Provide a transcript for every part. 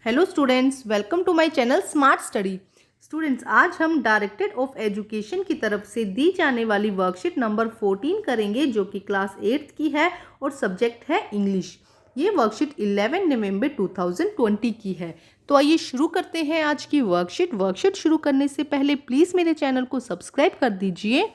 Hello students, welcome to my channel smart study. Students, आज हम directorate of education की तरफ से दी जाने वाली वर्कशीट नंबर 14 करेंगे, जो कि क्लास 8th की है और सब्जेक्ट है इंग्लिश। ये वर्कशीट 11 नवंबर 2020 की है। तो आइए शुरू करते हैं आज की वर्कशीट शुरू करने से पहले प्लीज़ मेरे चैनल को सब्सक्राइब कर दीजिए।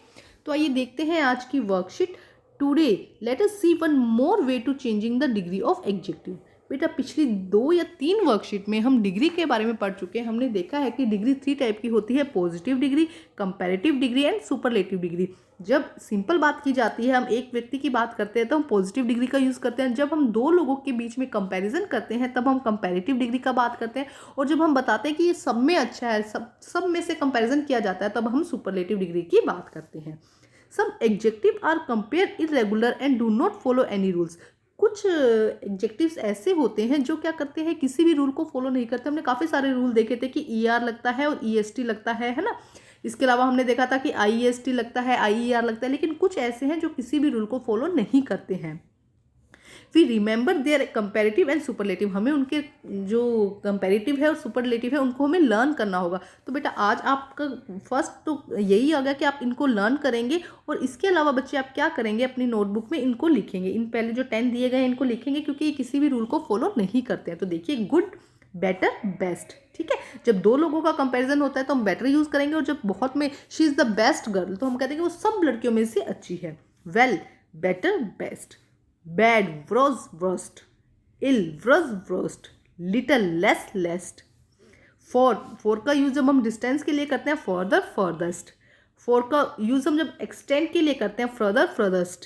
तो आइए देखते हैं आज की worksheet. Today let us see one more way to changing the degree of adjective. बेटा, पिछली 2 या 3 वर्कशीट में हम डिग्री के बारे में पढ़ चुके हैं। हमने देखा है कि डिग्री 3 टाइप की होती है: positive degree, comparative degree and superlative degree. जब सिंपल बात की जाती है, हम एक व्यक्ति की बात करते हैं तो हम पॉजिटिव डिग्री का यूज़ करते हैं। जब हम दो लोगों के बीच में कंपैरिजन करते हैं तब हम कंपैरेटिव डिग्री का बात करते हैं। और जब हम बताते हैं कि ये सब में अच्छा है, सब में से कंपैरिजन किया जाता है, तब हम सुपरलेटिव डिग्री की बात करते हैं। Some adjective are compare irregular and do not follow any rules. कुछ एडजेक्टिव्स ऐसे होते हैं जो क्या करते हैं, किसी भी रूल को फॉलो नहीं करते। हमने काफ़ी सारे रूल देखे थे कि ER लगता है और EST लगता है ना। इसके अलावा हमने देखा था कि IEST लगता है, IER लगता है। लेकिन कुछ ऐसे हैं जो किसी भी रूल को फॉलो नहीं करते हैं। We remember their comparative and superlative. हमें उनके जो कंपेरेटिव है और सुपरलेटिव है उनको हमें लर्न करना होगा। तो बेटा, आज आपका फर्स्ट तो यही होगा कि आप इनको लर्न करेंगे। और इसके अलावा बच्चे आप क्या करेंगे, अपनी नोटबुक में इनको लिखेंगे। इन पहले जो 10 दिए गए हैं इनको लिखेंगे, क्योंकि ये किसी भी रूल को फॉलो नहीं करते हैं। तो देखिए, गुड, बेटर, बेस्ट। ठीक है, जब दो लोगों का कंपैरिजन होता है तो हम बेटर यूज़ करेंगे। और जब बहुत में she is the best girl, तो हम कहते हैं कि वो सब लड़कियों में से अच्छी है। Well, better, best. Bad, worse, worst. Ill, worse, worst. Little, less, least. Far का यूज जब हम डिस्टेंस के लिए करते हैं, फर्दर, फर्दस्ट। फॉर का यूज हम जब एक्सटेंड के लिए करते हैं, फर्दर, फर्दस्ट।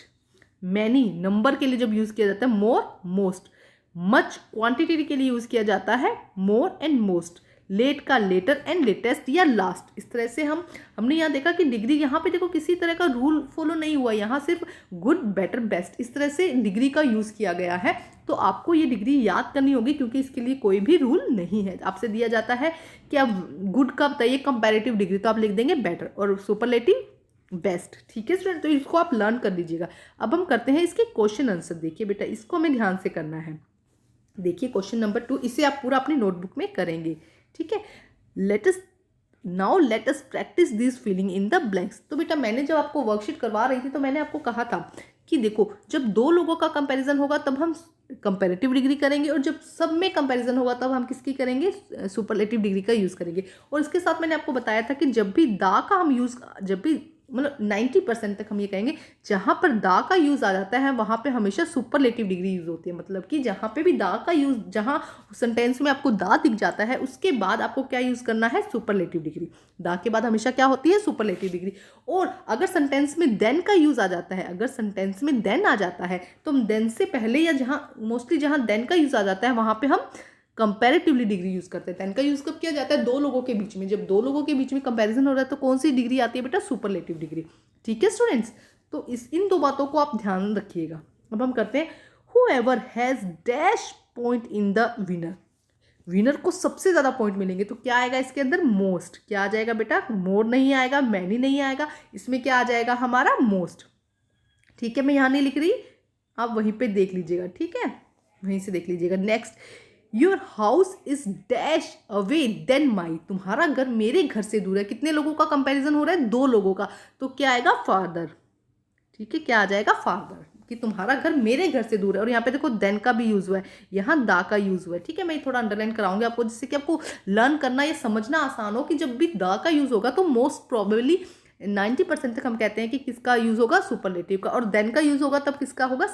मैनी, नंबर के लिए जब यूज किया जाता है, मोर, मोस्ट। मच, क्वांटिटी के लिए यूज किया जाता है, मोर एंड मोस्ट। लेट का लेटर एंड लेटेस्ट या लास्ट। इस तरह से हमने यहाँ देखा कि डिग्री, यहाँ पे देखो किसी तरह का रूल फॉलो नहीं हुआ, यहाँ सिर्फ गुड, बेटर, बेस्ट इस तरह से डिग्री का यूज़ किया गया है। तो आपको ये डिग्री याद करनी होगी, क्योंकि इसके लिए कोई भी रूल नहीं है। आपसे दिया जाता है कि आप गुड का बताइए कंपैरेटिव डिग्री, तो आप लिख देंगे बेटर, और सुपरलेटिव बेस्ट। ठीक है स्टूडेंट, तो इसको आप लर्न कर लीजिएगा। अब हम करते हैं इसके क्वेश्चन आंसर। देखिए बेटा, इसको हमें ध्यान से करना है। देखिए क्वेश्चन नंबर 2, इसे आप पूरा अपनी नोटबुक में करेंगे। ठीक है, let us practice this feeling in the blanks. तो बेटा, मैंने जब आपको वर्कशीट करवा रही थी तो मैंने आपको कहा था कि देखो, जब दो लोगों का कंपैरिजन होगा तब हम कंपैरेटिव डिग्री करेंगे, और जब सब में कंपैरिजन होगा तब हम किसकी करेंगे, सुपरलेटिव डिग्री का यूज़ करेंगे। और इसके साथ मैंने आपको बताया था कि जब भी दा का हम यूज़, जब भी मतलब 90% तक हम ये कहेंगे, जहाँ पर दा का यूज़ आ जाता है वहाँ पे हमेशा सुपरलेटिव डिग्री यूज़ होती है। मतलब कि जहाँ पे भी दा का यूज़, जहाँ सेंटेंस में आपको दा दिख जाता है उसके बाद आपको क्या यूज़ करना है, सुपरलेटिव डिग्री। दा के बाद हमेशा क्या होती है, सुपरलेटिव डिग्री। और अगर सेंटेंस में देन का यूज़ आ जाता है, अगर सेंटेंस में देन आ जाता है तो हम देन से पहले, या जहाँ मोस्टली जहाँ देन का यूज़ आ जाता है वहाँ पे हम कंपैरेटिवली डिग्री यूज़ करते हैं। देन का यूज़ कब किया जाता है, दो लोगों के बीच में। जब दो लोगों के बीच में कंपैरिजन हो रहा है तो कौन सी डिग्री आती है बेटा, सुपरलेटिव डिग्री। ठीक है स्टूडेंट्स, तो इन दो बातों को आप ध्यान रखिएगा। अब हम करते हैं, whoever has dash point in the winner। Winner को सबसे ज़्यादा पॉइंट मिलेंगे, तो क्या आएगा इसके अंदर, मोस्ट। क्या आ जाएगा बेटा, मोर नहीं आएगा, मैनी नहीं आएगा, इसमें क्या आ जाएगा हमारा, मोस्ट। ठीक है, मैं यहाँ नहीं लिख रही, आप वहीं पे देख लीजिएगा। ठीक है, वहीं से देख लीजिएगा। Next, your house is dash away than my. तुम्हारा घर मेरे घर से दूर है। कितने लोगों का कंपैरिजन हो रहा है, दो लोगों का, तो क्या आएगा, फादर। ठीक है, क्या आ जाएगा, फादर, कि तुम्हारा घर मेरे घर से दूर है। और यहाँ पे देखो देन का भी यूज हुआ है, यहाँ दा का यूज हुआ है। ठीक है, मैं थोड़ा अंडरलाइन कराऊंगी आपको, जिससे कि आपको लर्न करना या समझना आसान हो कि जब भी दा का यूज होगा तो मोस्ट प्रोबेबली 90% तक हम कहते हैं कि किसका यूज होगा, सुपरलेटिव का। और देन का यूज होगा तब किसका होगा,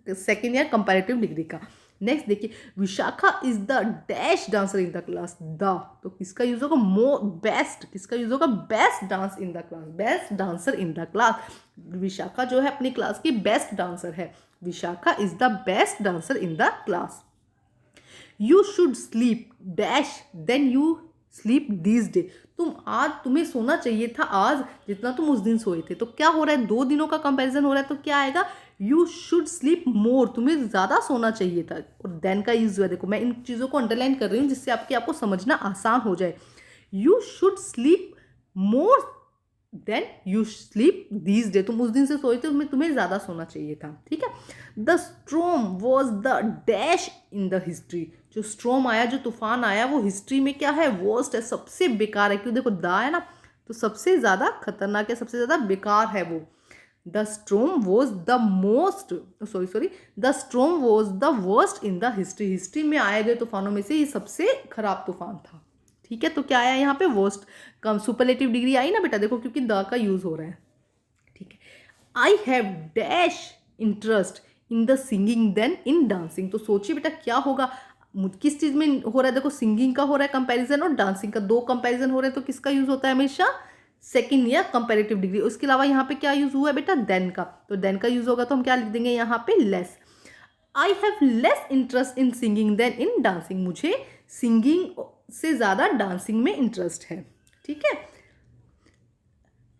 सेकेंड या कंपैरेटिव डिग्री का। नेक्स्ट देखिए, Vishakha is the dash dancer in the class. The, तो किसका यूज होगा, बेस्ट। किसका यूज होगा, best dance in the class, best dancer in the class. Vishakha जो है अपनी क्लास की बेस्ट डांसर है। Vishakha is the best dancer in the class. You should sleep dash then you sleep these day. तुम्हें सोना चाहिए था आज जितना तुम उस दिन सोए थे। तो क्या हो रहा है, दो दिनों का कंपैरिजन हो रहा है, तो क्या आएगा, यू शुड स्लीप मोर। तुम्हें ज़्यादा सोना चाहिए था। और देन का यूज हुआ, देखो मैं इन चीज़ों को अंडरलाइन कर रही हूँ जिससे आपको समझना आसान हो जाए। You should sleep more than you sleep these day. तुम उस दिन से सोए थे, तुम्हें ज़्यादा सोना चाहिए था। ठीक है, the storm was the dash in the history. जो स्ट्रॉम आया, जो तूफान आया, वो हिस्ट्री में क्या है, वर्स्ट है, सबसे बेकार है। क्यों, देखो दा है ना, तो सबसे ज़्यादा खतरनाक है, सबसे ज़्यादा बेकार है वो। The storm was the most the storm was the worst in the history. History में आए गए तूफानों में से ये सबसे खराब तूफान था। ठीक है, तो क्या आया यहाँ पे, worst. Come superlative degree I ना बेटा, देखो क्योंकि द का यूज हो रहा है। ठीक है, I have dash interest in the singing then in dancing. तो सोचिए बेटा क्या होगा, किस चीज में हो रहा है, देखो सिंगिंग का हो रहा है कंपैरिजन और डांसिंग का, दो कंपैरिजन हो रहे हैं, तो किसका यूज होता है हमेशा, सेकंड या कंपैरेटिव डिग्री। उसके अलावा यहाँ पे क्या यूज हुआ है बेटा, देन का, तो देन का यूज होगा तो हम क्या लिख देंगे यहाँ पे, less. I have less interest in singing then in dancing. मुझे सिंगिंग से ज़्यादा डांसिंग में इंटरेस्ट है। ठीक है,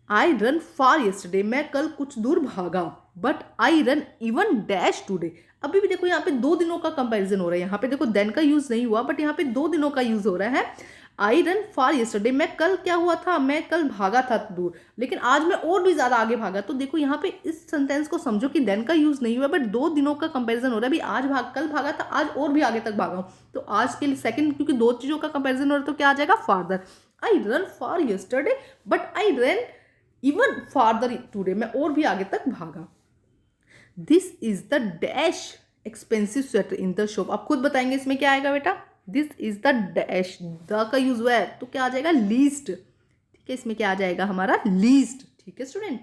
आई रन फार यस्टरडे, मैं कल कुछ दूर भागा, but I run even dash today. अभी भी देखो यहाँ पे 2 दिनों का कंपैरिजन हो रहा है, यहाँ पे देखो देन का यूज नहीं हुआ, बट यहाँ पे 2 दिनों का यूज हो रहा है। आई रन फार यस्टरडे, मैं कल क्या हुआ था, मैं कल भागा था दूर, लेकिन आज मैं और भी ज्यादा आगे भागा। तो देखो यहाँ पे इस सेंटेंस को समझो कि देन का यूज नहीं हुआ, बट 2 दिनों का कंपैरिजन हो रहा है। अभी कल भागा था, आज और भी आगे तक भागा हूँ, तो आज के लिए सेकंड, क्योंकि 2 चीजों का कंपैरिजन हो रहा है तो क्या आ जाएगा, farther. I run for yesterday but I run even farther today, मैं और भी आगे तक भागा। This is the dash expensive sweater in the shop. आप खुद बताएंगे इसमें क्या आएगा बेटा, this is the dash, the का यूज हुआ है तो क्या आ जाएगा, लीस्ट। ठीक है, इसमें क्या आ जाएगा हमारा, लीस्ट। ठीक है स्टूडेंट,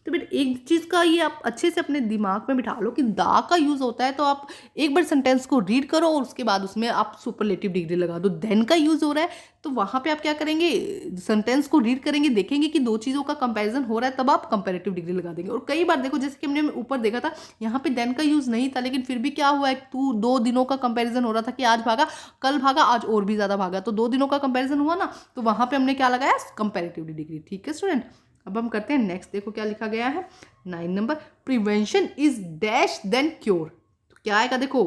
तो बेटा एक चीज़ का ये आप अच्छे से अपने दिमाग में बिठा लो कि दा का यूज़ होता है, तो आप एक बार सेंटेंस को रीड करो और उसके बाद उसमें आप सुपरलेटिव डिग्री लगा दो। देन का यूज़ हो रहा है तो वहाँ पे आप क्या करेंगे, सेंटेंस को रीड करेंगे, देखेंगे कि 2 चीज़ों का कंपैरिजन हो रहा है, तब आप कंपैरेटिव डिग्री लगा देंगे। और कई बार देखो, जैसे कि हमने ऊपर देखा था, यहाँ पे देन का यूज़ नहीं था, लेकिन फिर भी क्या हुआ है, 2 दिनों का कंपेरिजन हो रहा था कि आज भागा, कल भागा, आज और भी ज़्यादा भागा, तो 2 दिनों का कंपेरिजन हुआ ना, तो वहाँ पर हमने क्या लगाया, कंपेरेटिव डिग्री। ठीक है स्टूडेंट, अब हम करते हैं नेक्स्ट। देखो क्या लिखा गया है 9 number, prevention is dash than cure. तो क्या आएगा, देखो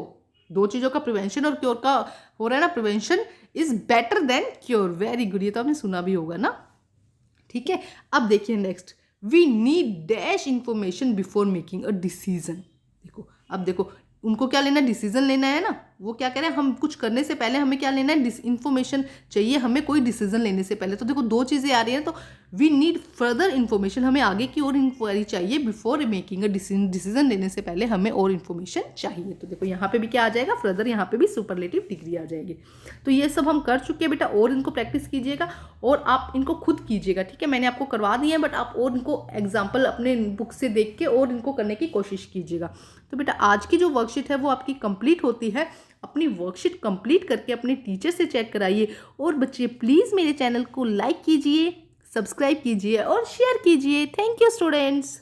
2 चीजों का, प्रिवेंशन और क्योर का हो रहा है ना, prevention is better than cure. Very good, ये तो आपने सुना भी होगा ना। ठीक है, अब देखिए next, we need dash information before making a decision. देखो अब देखो उनको क्या लेना है, डिसीजन लेना है ना, वो क्या कह रहे हैं, हम कुछ करने से पहले हमें क्या लेना है, इन्फॉर्मेशन चाहिए हमें कोई डिसीजन लेने से पहले। तो देखो 2 चीज़ें आ रही हैं, तो वी नीड फर्दर इन्फॉर्मेशन, हमें आगे की और इंक्वायरी चाहिए, बिफोर मेकिंग अ डिसीजन लेने से पहले हमें और इन्फॉर्मेशन चाहिए। तो देखो यहाँ पे भी क्या आ जाएगा, फर्दर, यहाँ पे भी सुपरलेटिव डिग्री आ जाएगी। तो ये सब हम कर चुके हैं बेटा, और इनको प्रैक्टिस कीजिएगा और आप इनको खुद कीजिएगा। ठीक है, मैंने आपको करवा दिए हैं, बट आप और इनको एग्जाम्पल अपने बुक से देख के और इनको करने की कोशिश कीजिएगा। तो बेटा आज की जो वर्कशीट है वो आपकी कंप्लीट होती है। अपनी वर्कशीट कंप्लीट करके अपने टीचर से चेक कराइए। और बच्चे प्लीज़ मेरे चैनल को लाइक कीजिए, सब्सक्राइब कीजिए और शेयर कीजिए। Thank you students.